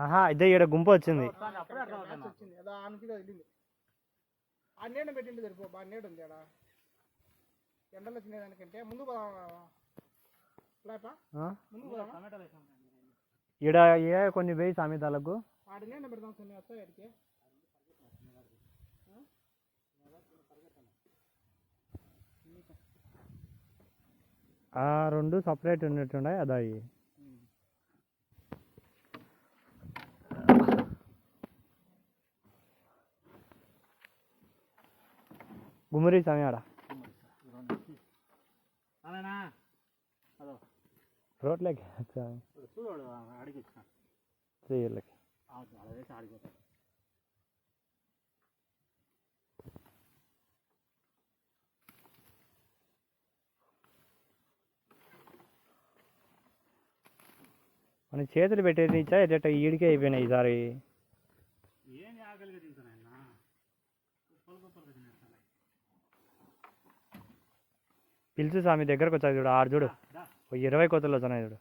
ఆహా ఇదే ఈడ గుంపు వచ్చింది. ఆ నీడ పెట్టింది సరిపో, బాగా నీడ ఉంది ఆడ. ఎండలో తినేదానికంటే ముందు ఈడ ఏ కొన్ని వేయి సామెతలకు ఆడ నీడ పెడతాం కొన్ని వస్తాయి ఆడికి. ఆ రెండు సపరేట్ ఉన్నట్టుండే అదా గుమ్మరి స్వామి ఆడ రోడ్లకి చెయ్యలకి మన చేతులు పెట్టేది ఇచ్చా ఎట్ట ఈడికే అయిపోయినాయి ఈసారి. పిలుచు స్వామి దగ్గరకు వచ్చాయి చూడు, ఆడు చూడు 20 కోతలు వచ్చినాయి చూడు.